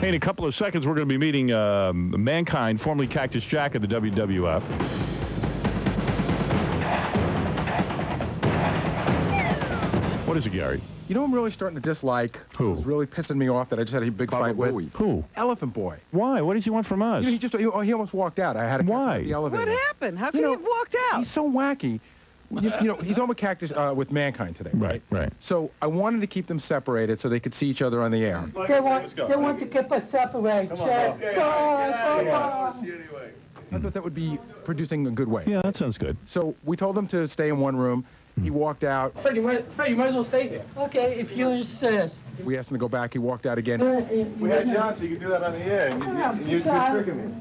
Hey, in a couple of seconds, we're going to be meeting Mankind, formerly Cactus Jack of the WWF. What is it, Gary? You know, I'm really starting to dislike. Who? It's really pissing me off that I just had a big fight with. Who? Elephant Boy. Why? What does he want from us? You know, he almost walked out. I had to catch him Why? at the elevator. What happened? How come he walked out? He's so wacky. You know, he's on with Cactus with Mankind today, right? Right. So I wanted to keep them separated so they could see each other on the air. They want to keep us separated. I thought that would be producing a good way. Yeah, that sounds good. So we told him to stay in one room. He walked out. Fred, you might as well stay here. Okay, if you insist. We asked him to go back. He walked out again. We had John, so you could do that on the air, and you're tricking me.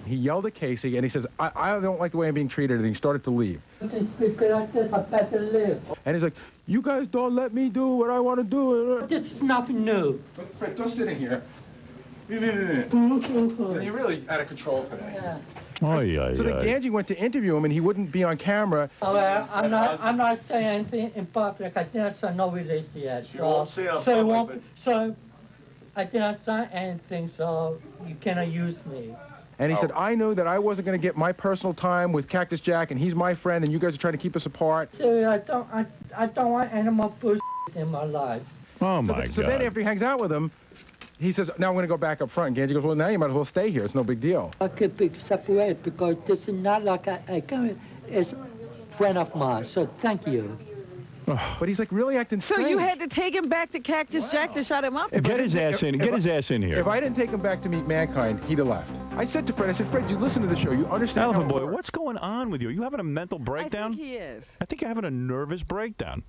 He yelled at Casey, and he says, I don't like the way I'm being treated, and he started to leave. Because this, I better live. And he's like, you guys don't let me do what I want to do. This is nothing new. Fred, go sit in here. You're really out of control today. Yeah. Oh, So then Ganji went to interview him, and he wouldn't be on camera. I'm not saying anything in public. I didn't say no release yet. So I didn't say anything, so you cannot use me. And he said, I knew that I wasn't going to get my personal time with Cactus Jack, and he's my friend, and you guys are trying to keep us apart. So I don't want any more bullshit in my life. Oh, my God. So then after he hangs out with him, he says, now I'm going to go back up front. And Ganji goes, well, now you might as well stay here. It's no big deal. I could be separated because this is not like it's a friend of mine, so thank you. But he's like really acting So strange. you had to take him back to Cactus Jack to shut him up? Get his ass in. Get his ass in here. If I didn't take him back to meet Mankind, he'd have left. I said to Fred, you listen to the show. You understand Elephant how it Boy, works. what's going on with you? Are you having a mental breakdown? I think he is. I think you're having a nervous breakdown.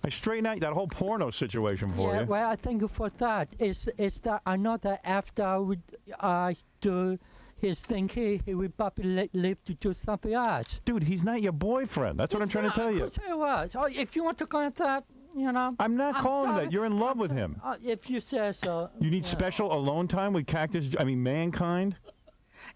I straighten out that whole porno situation for you. Well, I thank you for that. It's that I know that after I do his thing here, he will probably leave to do something else. Dude, he's not your boyfriend. That's what I'm trying to tell you. Oh, if you want to call it that, you know. I'm not calling sorry. that. You're in love with him. If you say so. You need special alone time with Mankind?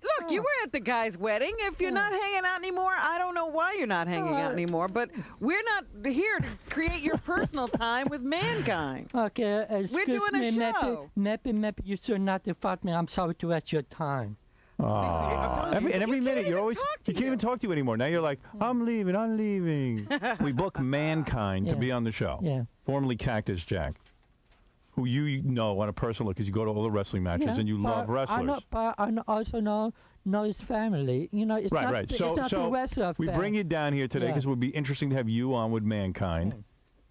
Look, you were at the guy's wedding. If you're not hanging out anymore, I don't know why you're not hanging out anymore, but we're not here to create your personal time with Mankind. Okay, We're doing a show. Maybe you should not defraud me. I'm sorry to waste your time. Every minute you're always you can't even talk to you anymore. Now you're like, I'm leaving. We book Mankind to be on the show. Yeah. Formerly Cactus Jack, who you know on a personal look because you go to all the wrestling matches and you love wrestlers. I also know his family. You know, it's right. It's not the wrestler we bring you down here today because it would be interesting to have you on with Mankind.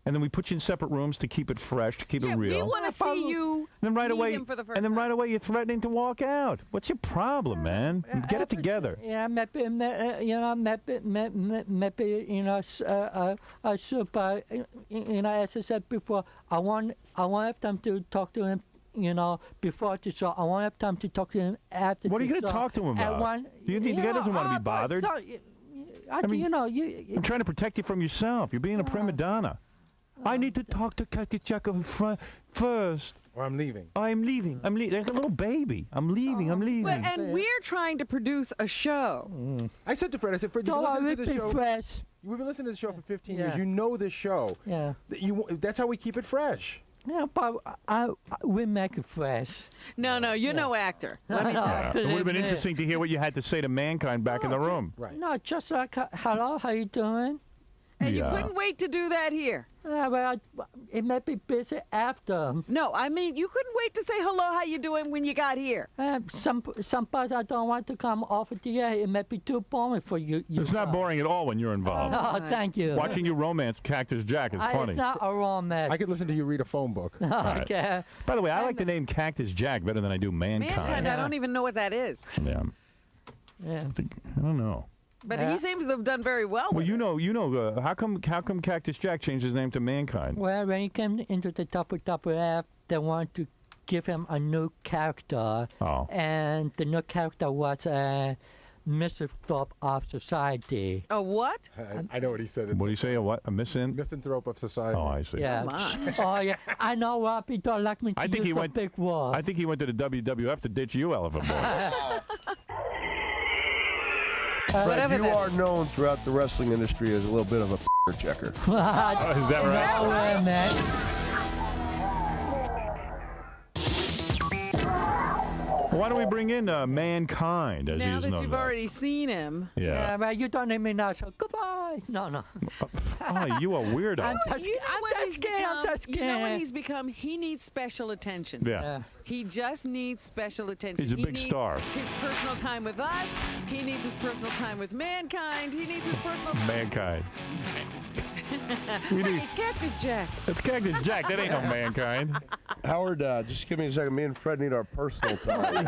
And then we put you in separate rooms to keep it fresh, to keep it real. We want to see you and then right meet away, him for the first and then right time. away you're threatening to walk out. What's your problem, man? Get it together. Yeah, maybe super. As I said before, I want them to talk to him. Before the show, I want to have time to talk to him after. What are you going to talk to him about? Do you think the guy doesn't want to be bothered? I'm trying to protect you from yourself. You're being a prima donna. I need to talk to Cactus Jack first. Or I'm leaving. I'm leaving. Like a little baby. I'm leaving. And we're trying to produce a show. I said to Fred, Fred, you've been listening to this show. Fresh. We've been listening to the show for 15 years. You know this show. Yeah. That's how we keep it fresh. Yeah, but we make it fresh. No, you're no actor. Let me tell you. It would have been interesting to hear what you had to say to Mankind back in the room. Right. No, just like, hello, how you doing? And you couldn't wait to do that here. Well, it may be busy after. No, I mean, you couldn't wait to say hello, how you doing when you got here. Some parts I don't want to come off of the air. It may be too boring for you. It's not boring at all when you're involved. Oh, thank you. Watching you romance Cactus Jack is funny. It's not a romance. I could listen to you read a phone book. Okay. By the way, I like the name Cactus Jack better than I do Mankind. Mankind, I don't even know what that is. Yeah. I don't know. But he seems to have done very well. Well, you know, how come Cactus Jack changed his name to Mankind? Well, when he came into the WWF, they wanted to give him a new character. Oh. And the new character was Mr. Thorpe of Society. A what? I know what he said. What do you say? A what? A misanthrope of society. Oh, I see. Yeah. Oh, yeah. I know why people don't like me to use the big words. I think he went to the WWF to ditch you, Elephant Boy. Fred, you are known throughout the wrestling industry as a little bit of a checker. Is that right? No way, man. Why don't we bring in Mankind, as Now he's that known you've as? already seen him. Yeah. man, you don't need me now, so goodbye. No. Oh, you a weirdo. I'm just You know what he's scared. I'm become? just You know what scared. he's become? He needs special attention. Yeah. He just needs special attention. He's a He big needs star. His personal time with us. He needs his personal time with Mankind. He needs his personal time. Mankind. Wait, it's Cactus Jack. It's Cactus Jack. That ain't no Mankind. Howard, just give me a second. Me and Fred need our personal time.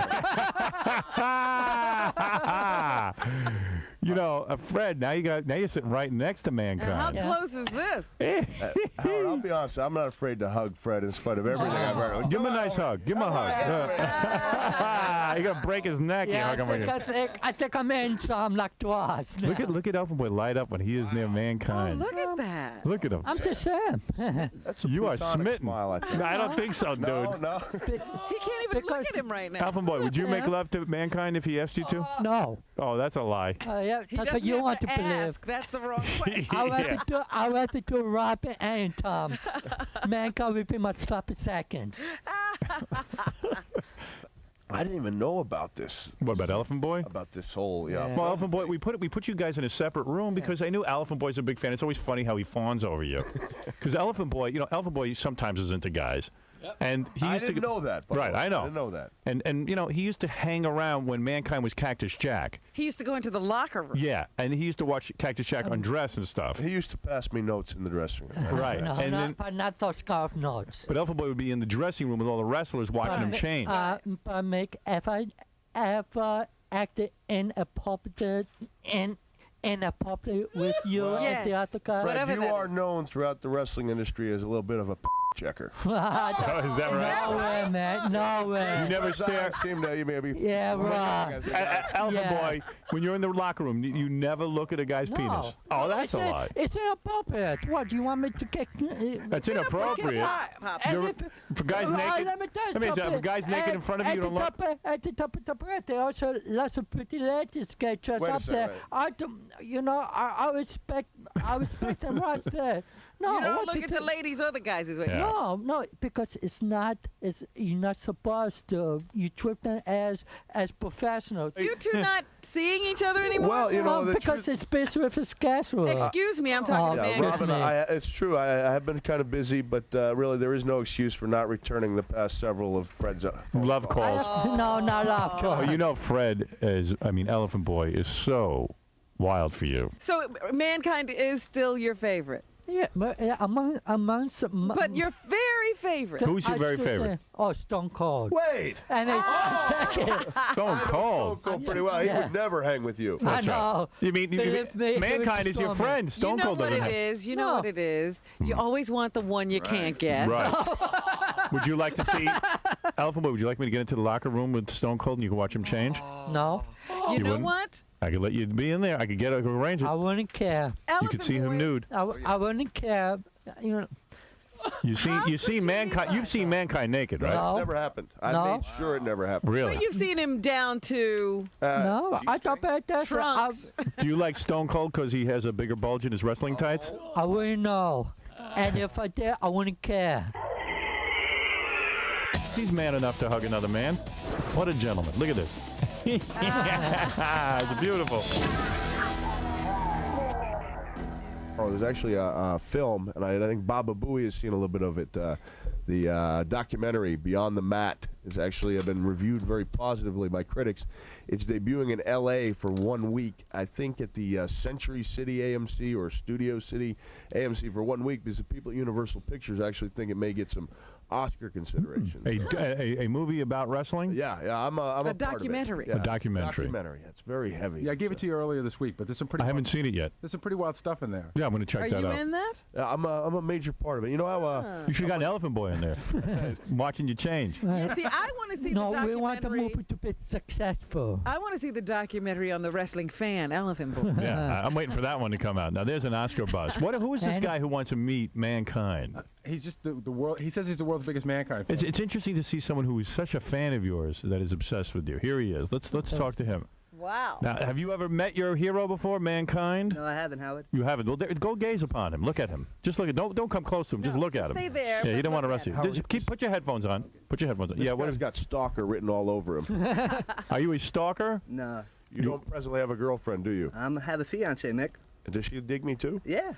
You know, Fred. Now you're sitting right next to Mankind. How close is this? Howard, I'll be honest. I'm not afraid to hug Fred in spite of everything I've heard. Give him a nice hug. Give him a hug. You're gonna break his neck. Yeah, you hug him again. I think I'm in, so I'm like twice. Look at Elfin Boy light up when he is near Oh, Mankind. look at that. Look at him. I'm just saying. That's a You are platonic smitten. Smile, I think. I don't think so, dude. No. He can't even look at him right now. Elfin Boy, would you make love to Mankind if he asked you to? No. Oh, that's a lie. Yeah, He that's doesn't what you have want to to believe. ask. That's the wrong question. I'd rather do Robin and Tom. Mankind would be my sloppy seconds. I didn't even know about this. What about Elephant Boy? About this whole, Yeah. Well, Elephant Boy, we put you guys in a separate room because I knew Elephant Boy's a big fan. It's always funny how he fawns over you. Because Elephant Boy, Elephant Boy sometimes is into guys. And he I used didn't to know that. by the Right, way. I know. I didn't know that. And he used to hang around when Mankind was Cactus Jack. He used to go into the locker room. Yeah, and he used to watch Cactus Jack undress and stuff. He used to pass me notes in the dressing room. Right. No, And then, but not those scarf notes. but Elephant Boy would be in the dressing room with all the wrestlers watching him change. But Mick, if I ever acted inappropriate with you and the Yes. other guy, Whatever Fred, you that are is. known throughout the wrestling industry as a little bit of a checker. Oh, is that right? no way, man, no way. You never stare. Seem to you maybe. Yeah, right. Elephant Yeah. Boy, when you're in the locker room, you never look at a guy's penis. Oh, that's a lie. It's inappropriate. What, do you want me to get... That's inappropriate. And For guys naked. Let me tell you Let me say, something. if a guy's naked in front of you, you don't look. At the top of the breath, there are also lots of pretty ladies get dressed Wait a up second, there. wait. I don't, I respect them right there. No, You don't what look at the think? ladies or the guys. Is what Yeah. No, because you're not supposed to. You treat them as professionals. You two not seeing each other anymore? Well, you know, the because truth, it's busy with his schedule. Excuse me, I'm talking to yeah, Mankind. Robin, it's true. I have been kind of busy, but really, there is no excuse for not returning the past several of Fred's Love calls. No, not after. Oh, you know, Fred Elephant Boy is so wild for you. So Mankind is still your favorite. Yeah, but amongst. But your very favorite. Who's your very favorite? Stone Cold. Wait. And it's second. Stone Cold. Cold pretty well. He Yeah. would never hang with you. I That's right. know. You mean Believe me, he Mankind would is your destroy me. friend? Stone you know Cold what doesn't it have. is. You know No. what it is. You always want the one you can't get. Right. Would you like to see Elephant Boy? Would you like me to get into the locker room with Stone Cold and you can watch him change? No, You know wouldn't? what? I could let you be in there. I could arrange it. I wouldn't care. You could see him Boy- nude. I wouldn't care. You know, You could see you Mankind. be You've seen Mankind naked, right? No. It's never happened. I No. made sure it never happened. Really? You've seen him down to no, I thought about that. trunks. Do you like Stone Cold because he has a bigger bulge in his wrestling tights? I wouldn't know. And if I did, I wouldn't care. He's man enough to hug another man. What a gentleman. Look at this. It's beautiful. Oh, there's actually a film, and I think Baba Booey has seen a little bit of it. The documentary Beyond the Mat has actually been reviewed very positively by critics. It's debuting in L.A. for 1 week, I think at the Century City AMC or Studio City AMC for 1 week, because the people at Universal Pictures actually think it may get some Oscar consideration. A movie about wrestling? Yeah, I'm a part of it. documentary. Yeah, A documentary. Documentary. It's very heavy. Yeah, I gave it to you earlier this week, but there's some pretty. I haven't seen it yet. There's some pretty wild stuff in there. Yeah, I'm going to check Are that you out. in that? I'm a major part of it. You know how You should have got an Elephant Boy in there, watching you change. Yeah, see, I want to see No, the we want the documentary. movie to be successful. I want to see the documentary on the wrestling fan, Elephant Boy. Yeah, I'm waiting for that one to come out. Now, there's an Oscar buzz. Who is this And- guy who wants to meet Mankind? He's just the world. He says he's the world's biggest Mankind fan. It's interesting to see someone who is such a fan of yours that is obsessed with you. Here he is. Let's talk to him. Wow. Now, have you ever met your hero before, Mankind? No, I haven't, Howard. You haven't. Well, go gaze upon him. Look at him. Just look at. Don't come close to him. Just look at him. Stay there. Yeah, you but don't want to look arrest at you. him. Just put your headphones on. Put your headphones on. Yeah. What He's got stalker written all over him. are you a stalker? No. You don't presently have a girlfriend, do you? I have a fiance, Mick. Does she dig me too? Yeah.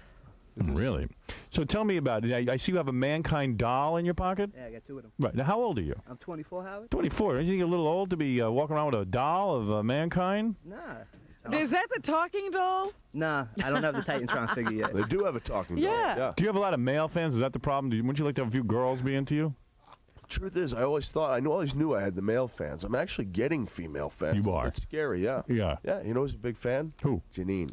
Really? So tell me about it. I see you have a Mankind doll in your pocket. Yeah, I got 2 of them. Right. Now, how old are you? I'm 24, Howard. 24. Aren't you a little old to be walking around with a doll of Mankind? Nah. Is that the talking doll? Nah, I don't have the Titantron figure yet. They do have a talking doll. Yeah. Yeah. Do you have a lot of male fans? Is that the problem? Wouldn't you like to have a few girls be into you? Truth is, I always knew I had the male fans. I'm actually getting female fans. You are. It's scary, yeah. Yeah. Yeah, you know who's a big fan? Who? Janine.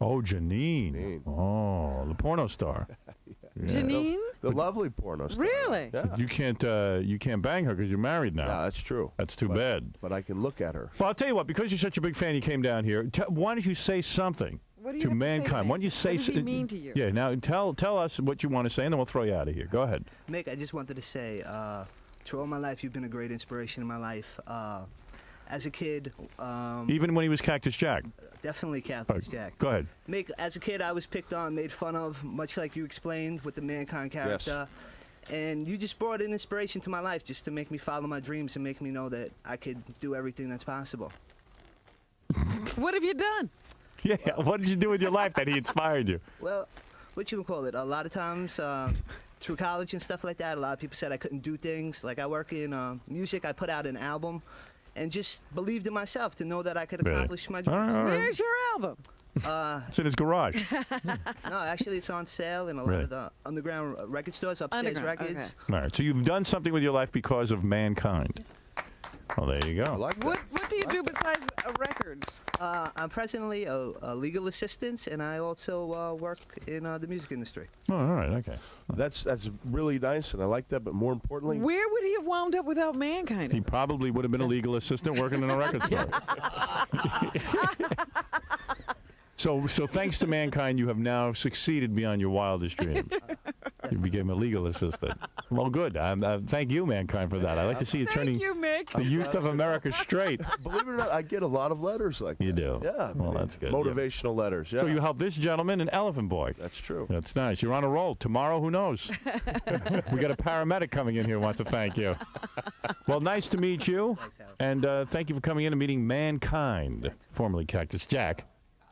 Oh, Janine. Janine. Oh, the porno star. Yeah. Janine? The lovely porno star. Really? Yeah. You can't bang her because you're married now. Yeah, that's true. That's too bad. But I can look at her. Well, I'll tell you what. Because you're such a big fan, you came down here. Why don't you say something What do you to have to say Mankind? to Why don't you say? What does he mean to you? Yeah. Now tell us what you want to say, and then we'll throw you out of here. Go ahead. Mick, I just wanted to say, through all my life, you've been a great inspiration in my life. As a kid, Even when he was Cactus Jack. definitely All Catholic right, Jack. Go ahead. Mick, as a kid, I was picked on, made fun of, much like you explained with the Mankind character. And you just brought an inspiration to my life just to make me follow my dreams and make me know that I could do everything that's possible. What have you done? Yeah. What did you do with your life that he inspired you? Well, what you would call it? A lot of times, through college and stuff like that, a lot of people said I couldn't do things. Like I work in music, I put out an album, and just believed in myself to know that I could Really? accomplish my All dreams. right, all right. Where's your album? It's in his garage. No, actually, it's on sale in a lot Really? of the underground record stores, upstairs Underground, records. okay. All right. So you've done something with your life because of Mankind. Well, there you I go. like that. What do you do besides records? I'm presently a legal assistant, and I also work in the music industry. Oh, all right. Okay. That's really nice, and I like that. But more importantly, Where would he have wound up without Mankind? He probably would have been a legal assistant working in a record store. So thanks to Mankind, you have now succeeded beyond your wildest dreams. You became a legal assistant. Well, good. Thank you, Mankind, for that. I like to see you turning Thank you, Mick. the youth of America straight. believe it or not, I get a lot of letters like that. You do? Yeah. Well, that's good. Motivational letters. Yeah. So you helped this gentleman, an Elephant Boy. That's true. That's nice. You're on a roll. Tomorrow, who knows? We got a paramedic coming in here who wants to thank you. Well, nice to meet you. Thanks, Howard. And thank you for coming in and meeting Mankind, formerly Cactus Jack.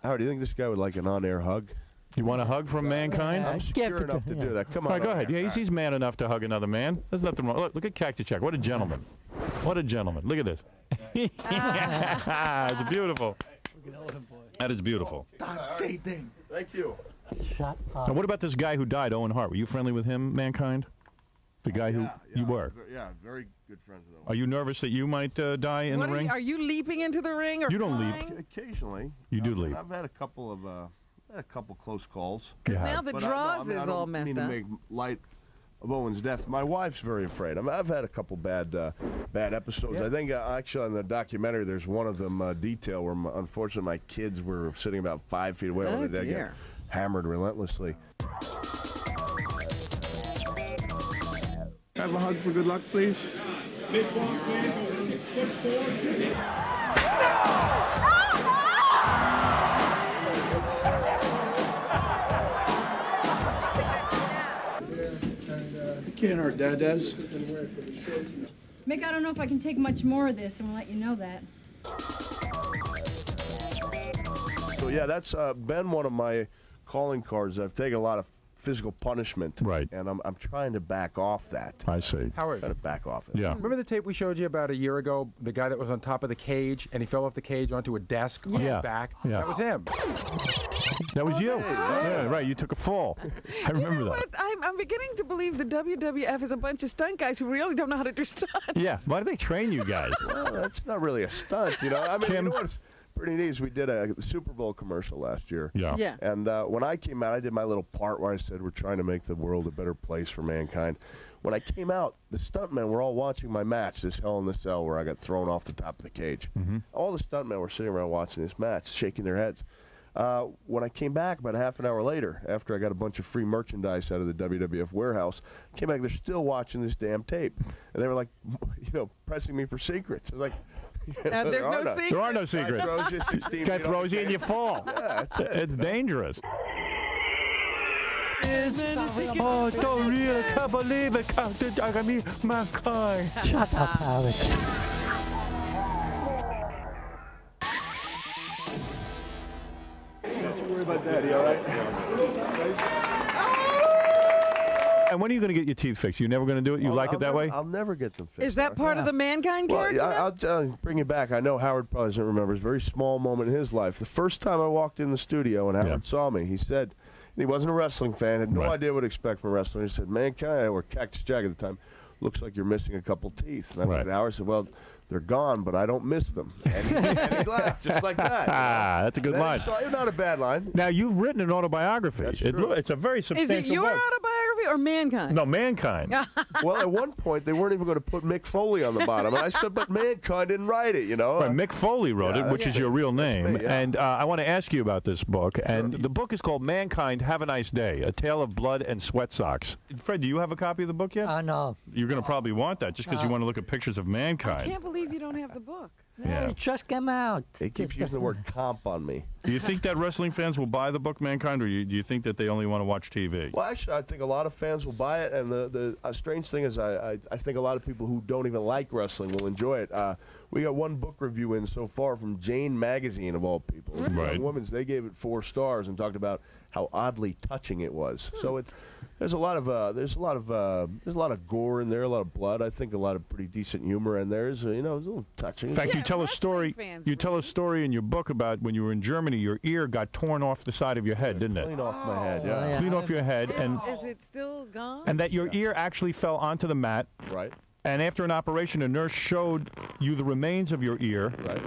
Howard, do you think this guy would like an on-air hug? You want a hug from Mankind? I'm secure Yeah, enough to yeah. do that. Come All on. right, go ahead. on-air. Yeah, he's man enough to hug another man. There's nothing wrong. Look at Cactus Jack. What a gentleman. What a gentleman. Look at this. It's beautiful. That is beautiful. Thank you. Shut Now, up. what about this guy who died, Owen Hart? Were you friendly with him, Mankind? The guy who you were. Yeah, very good friends with him. Are you nervous that you might die in What the ring? are you leaping into the ring or You don't leap. flying? Occasionally. You do leave. I've had a couple of close calls. You Now have. the But draws I is don't all messed mean up. to make light of Owen's death. My wife's very afraid. I mean, I've had a couple bad episodes. I think actually on the documentary, there's one of them detail where unfortunately my kids were sitting about 5 feet away Oh, when they get dear. hammered relentlessly. Have a hug for good luck, please. Can't hurt Dad does. Mick, I don't know if I can take much more of this, and we'll let you know that. So yeah, that's been one of my calling cards. I've taken a lot of physical punishment, Right. And I'm trying to back off that. I see. Howard, Trying to back off it. Yeah. remember the tape we showed you about a year ago? The guy that was on top of the cage and he fell off the cage onto a desk on Yeah. his back? Yeah. That was him. That was you. that's right. Yeah, right. You took a fall. I remember You know that. what? I'm beginning to believe the WWF is a bunch of stunt guys who really don't know how to do stunts. Yeah. Why do they train you guys? Well, that's not really a stunt, you know. I mean, Kim? you know what's pretty neat is we did a Super Bowl commercial last year. Yeah. Yeah. And when I came out, I did my little part where I said we're trying to make the world a better place for mankind. When I came out, the stuntmen were all watching my match, this Hell in the Cell, where I got thrown off the top of the cage. All the stuntmen were sitting around watching this match, shaking their heads. When I came back about a half an hour later, after I got a bunch of free merchandise out of the WWF warehouse, I came back, they're still watching this damn tape. And they were like, you know, pressing me for secrets. I was like, There's no none. secret. There are no Guy secrets. throws you 16 Guy feet throws you off and you fall. the that's it. It's dangerous. Oh, don't really can't believe it. I mean, mankind. Shut up, Howard. Don't you worry about Daddy, all right? And when are you going to get your teeth fixed? You never going to do it? You like it that way? I'll never get them fixed. Is that part of the mankind Well, character? I'll bring you back. I know Howard probably doesn't remember. It's a very small moment in his life. The first time I walked in the studio and Howard saw me, he said, and he wasn't a wrestling fan, had no idea what to expect from wrestling. He said, Mankind, or Cactus Jack at the time, looks like you're missing a couple teeth. And I looked at Howard and said, well, they're gone, but I don't miss them. And he laughed just like that. That's a good line. Not a bad line. Now, you've written an autobiography. That's true. It's a very Is substantial it your book. autobiography or Mankind? No, Mankind. Well, at one point, they weren't even going to put Mick Foley on the bottom. And I said, but Mankind didn't write it, you know. Right, Mick Foley wrote it, which is your real name. me, yeah. And I want to ask you about this book. And the book is called Mankind, Have a Nice Day, A Tale of Blood and Sweat Socks. Fred, do you have a copy of the book yet? No. You're going to probably want that just because you want to look at pictures of I Mankind. can't believe you don't have the book. Yeah. It just came out. He keeps using the word comp on me. Do you think that wrestling fans will buy the book Mankind, or do you think that they only want to watch TV? Well, actually, I think a lot of fans will buy it, and the strange thing is I think a lot of people who don't even like wrestling will enjoy it. We got one book review in so far from Jane Magazine, of all people. Right. Women's, they gave it 4 stars and talked about how oddly touching it was. So there's a lot of gore in there, a lot of blood. I think a lot of pretty decent humor, and there's it's a little touching. In fact, you tell a wrestling story. fans You tell a story in your book about when you were in Germany. Your ear got torn off the side of your head, didn't it? Clean off my head, yeah. yeah. Clean off your head, and Is it still gone? that your ear actually fell onto the mat. Right. And after an operation, a nurse showed you the remains of your ear. Right.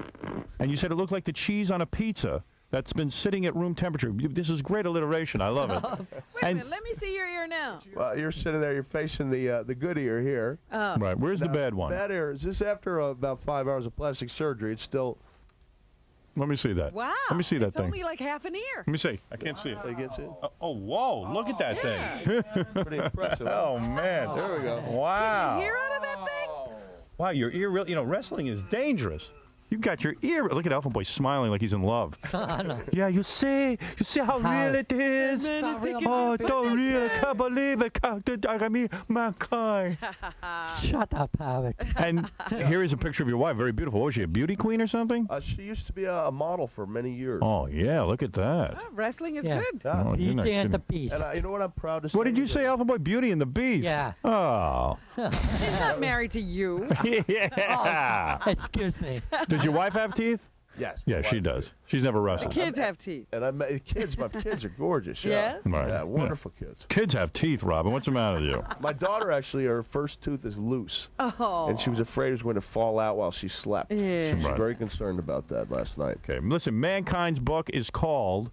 And you said it looked like the cheese on a pizza that's been sitting at room temperature. This is great alliteration. I love it. Wait a minute, let me see your ear now. Well, you're sitting there. You're facing the good ear here. Right. Where's the bad one? Bad ear. Is this after about 5 hours of plastic surgery? It's still. Let me see that. Wow. Let me see that it's thing. only like half an ear. Let me see. I can't see it. You can see it? Oh, whoa. Look at that thing. Pretty impressive. Oh, man. There we go. Wow. Hear out of that thing? Wow, your ear really, wrestling is dangerous. You got your ear. Look at Elfin Boy smiling like he's in love. Yeah, you see how real it is. Oh, don't really can't believe it. I mean, mankind. Shut up, Howard. And here is a picture of your wife. Very beautiful. What was she, a beauty queen or something? She used to be a model for many years. Oh, yeah, look at that. Oh, wrestling is Yeah. good. Yeah. Oh, you're not Beauty and the kidding. Beast. And you know what I'm proud to say? What did you say, Elfin Boy? Beauty and the Beast. Yeah. Oh. She's not married to you. Yeah. Excuse me. Does your wife have teeth? Yes. Yeah, she does. She's never wrestled. Kids have teeth. And I met kids. My kids are gorgeous. Yeah? Right. Yeah, wonderful kids. Kids have teeth, Robin. What's the matter with you? My daughter actually, her first tooth is loose, Oh. and she was afraid it was going to fall out while she slept. Yeah. She was Right. very concerned about that last night. Okay, listen, Mankind's book is called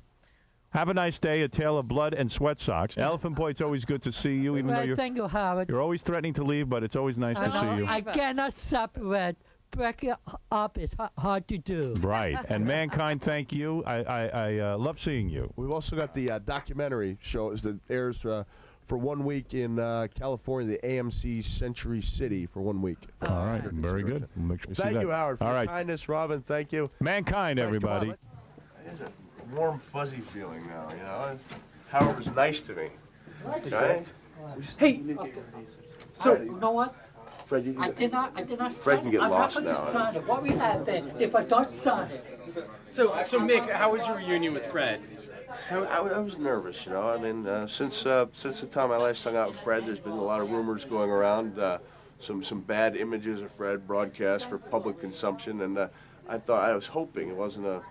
Have a Nice Day, A Tale of Blood and Sweat Socks. Elephant Boy, it's always good to see you, even though Well, thank you, Howard. you're always threatening to leave, but it's always nice to see you. I cannot separate. Break it up is hard to do. Right, and Mankind, thank you. I love seeing you. We've also got the documentary show that airs for 1 week in California, the AMC Century City for 1 week. All right, very good. We'll make sure we see Thank that. you, Howard, for All your right, kindness. Robin, thank you. Mankind, everybody. There's a warm, fuzzy feeling now, you know. Howard was nice to me. Okay? Hey, So you know what? Fred, you I did not Fred sign can it. get I'm lost not going to now. sign it. What we have then, if I don't sign it, so Mick, how was your reunion with Fred? I was nervous, you know. I mean, since the time I last hung out with Fred, there's been a lot of rumors going around, some bad images of Fred broadcast for public consumption, and I was hoping it wasn't a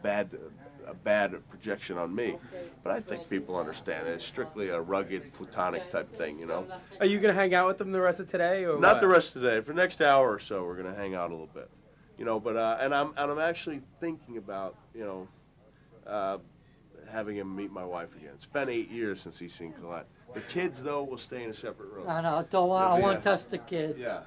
bad projection on me, but I think people understand it. It's strictly a rugged, platonic type thing, you know. Are you gonna hang out with them the rest of today, or Not what? the rest of the day. For the next hour or so, we're gonna hang out a little bit, you know. But and I'm actually thinking about, you know, having him meet my wife again. It's been 8 years since he's seen Colette. The kids, though, will stay in a separate room. I don't want. I It'll be want to touch the kids. Yeah.